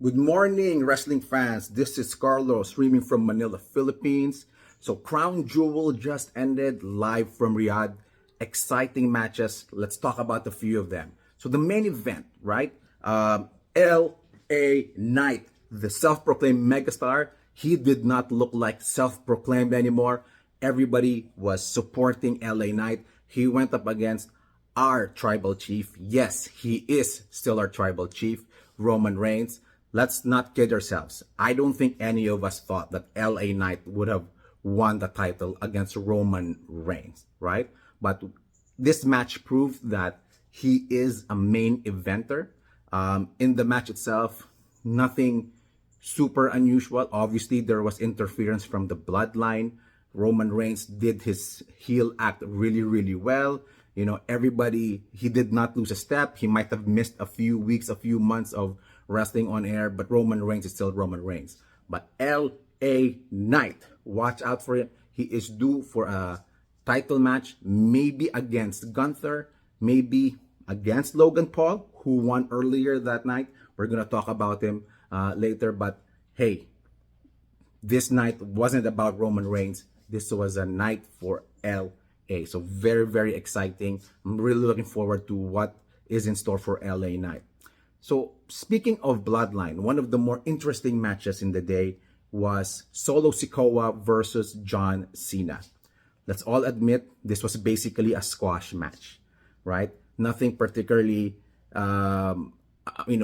Good morning, wrestling fans. This is Carlos, streaming from Manila, Philippines. So, Crown Jewel just ended live from Riyadh. Exciting matches. Let's talk about a few of them. So, the main event, right? L.A. Knight, the self-proclaimed megastar. He did not look like self-proclaimed anymore. Everybody was supporting L.A. Knight. He went up against our tribal chief. Yes, he is still our tribal chief, Roman Reigns. Let's not kid ourselves. I don't think any of us thought that LA Knight would have won the title against Roman Reigns, right? But this match proved that he is a main eventer. In the match itself, nothing super unusual. Obviously, there was interference from the bloodline. Roman Reigns did his heel act really, really well. You know, everybody, he did not lose a step. He might have missed a few weeks, a few months of wrestling on air, but Roman Reigns is still Roman Reigns. But L.A. Knight, watch out for him. He is due for a title match, maybe against Gunther, maybe against Logan Paul, who won earlier that night. We're going to talk about him later, but hey, this night wasn't about Roman Reigns. This was a night for L.A. So very, very exciting. I'm really looking forward to what is in store for L.A. Knight. So speaking of bloodline, one of the more interesting matches in the day was Solo Sikoa versus John Cena. Let's all admit this was basically a squash match, right? Nothing particularly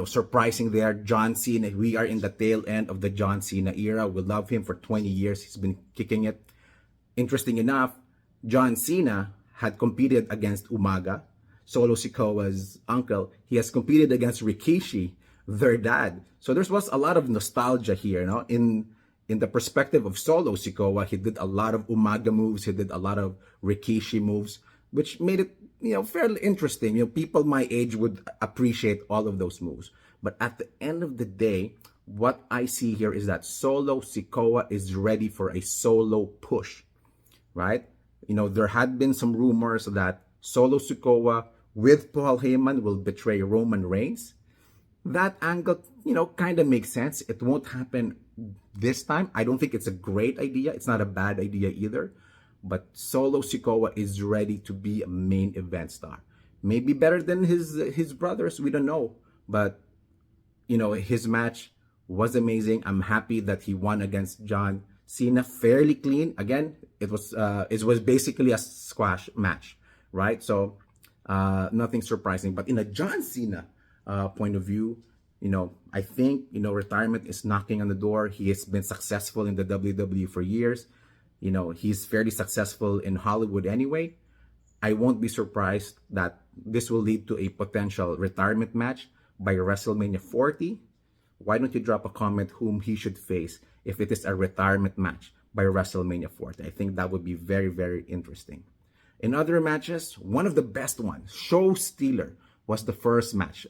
surprising there. John Cena, we are in the tail end of the John Cena era. We love him for 20 years. He's been kicking it. Interesting enough, John Cena had competed against Umaga, Solo Sikoa's uncle. He has competed against Rikishi, their dad. So there was a lot of nostalgia here, you know. In the perspective of Solo Sikoa, he did a lot of Umaga moves. He did a lot of Rikishi moves, which made it, fairly interesting. People my age would appreciate all of those moves. But at the end of the day, what I see here is that Solo Sikoa is ready for a solo push, right? There had been some rumors that Solo Sikoa with Paul Heyman will betray Roman Reigns. That angle, kind of makes sense. It won't happen this time. I don't think it's a great idea. It's not a bad idea either. But Solo Sikoa is ready to be a main event star. Maybe better than his brothers. We don't know. But, his match was amazing. I'm happy that he won against John Cena fairly clean. Again, it was basically a squash match, right? So nothing surprising. But in a John Cena point of view, I think retirement is knocking on the door. He has been successful in the WWE for years. He's fairly successful in Hollywood anyway. I won't be surprised that this will lead to a potential retirement match by WrestleMania 40. Why don't you drop a comment whom he should face if it is a retirement match by WrestleMania 40? I think that would be very, very interesting. In other matches, one of the best ones, Show Stealer, was the first match.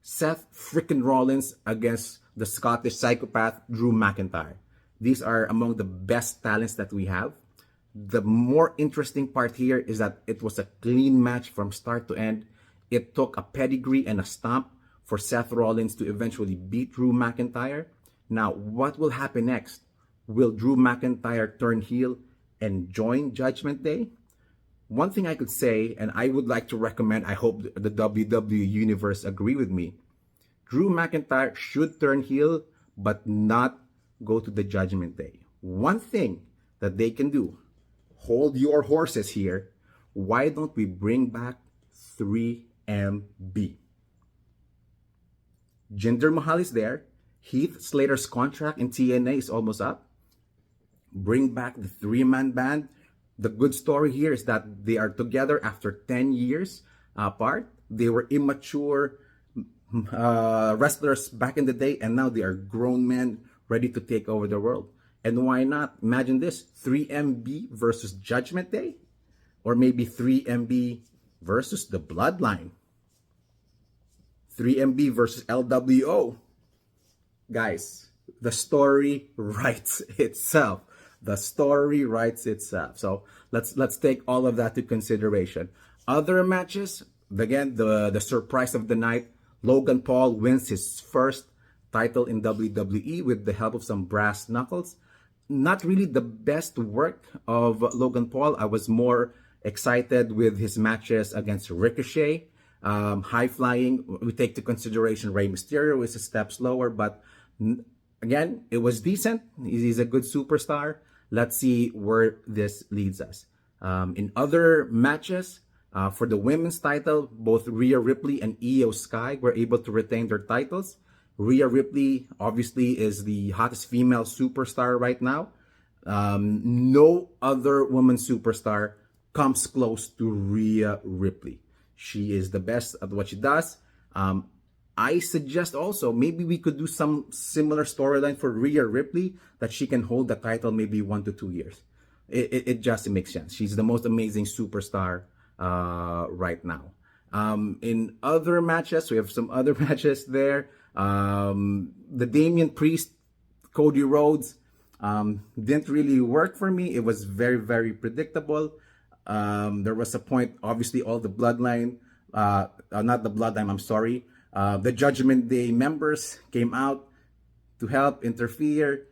Seth freaking Rollins against the Scottish psychopath Drew McIntyre. These are among the best talents that we have. The more interesting part here is that it was a clean match from start to end. It took a pedigree and a stomp for Seth Rollins to eventually beat Drew McIntyre. Now, what will happen next? Will Drew McIntyre turn heel and join Judgment Day? One thing I could say, and I would like to recommend, I hope the WWE Universe agree with me, Drew McIntyre should turn heel, but not go to the Judgment Day. One thing that they can do, hold your horses here, why don't we bring back 3MB? Jinder Mahal is there. Heath Slater's contract in TNA is almost up. Bring back the three-man band. The good story here is that they are together after 10 years apart. They were immature wrestlers back in the day, and now they are grown men ready to take over the world. And why not? Imagine this, 3MB versus Judgment Day, or maybe 3MB versus the Bloodline. 3MB versus LWO. Guys, the story writes itself. The story writes itself. So let's take all of that to consideration. Other matches, again, the surprise of the night, Logan Paul wins his first title in WWE with the help of some brass knuckles. Not really the best work of Logan Paul. I was more excited with his matches against Ricochet. High flying, we take to consideration Rey Mysterio is a step slower, but again, it was decent. He's a good superstar. Let's see where this leads us. In other matches, for the women's title, both Rhea Ripley and Io Sky were able to retain their titles. Rhea Ripley obviously is the hottest female superstar right now. No other woman superstar comes close to Rhea Ripley. She is the best at what she does. I suggest also maybe we could do some similar storyline for Rhea Ripley that she can hold the title maybe 1 to 2 years. It just makes sense. She's the most amazing superstar right now. In other matches, we have some other matches there. The Damian Priest, Cody Rhodes didn't really work for me. It was very, very predictable. There was a point, obviously, all the bloodline, not the bloodline, I'm sorry. The Judgment Day members came out to help interfere.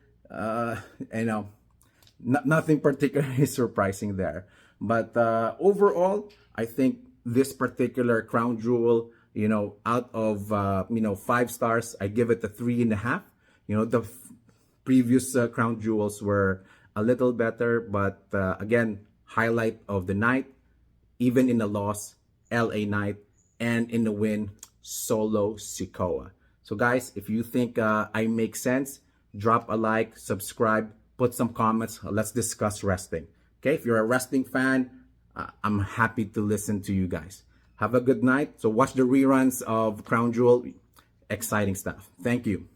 Nothing particularly surprising there. But overall, I think this particular crown jewel, out of 5 stars, I give it a 3.5. The previous crown jewels were a little better, but again, highlight of the night, even in the loss, LA Knight, and in the win, Solo Sikoa. So guys, if you think I make sense, drop a like, subscribe, put some comments. Let's discuss wrestling. Okay, if you're a wrestling fan, I'm happy to listen to you guys. Have a good night. So watch the reruns of Crown Jewel. Exciting stuff. Thank you.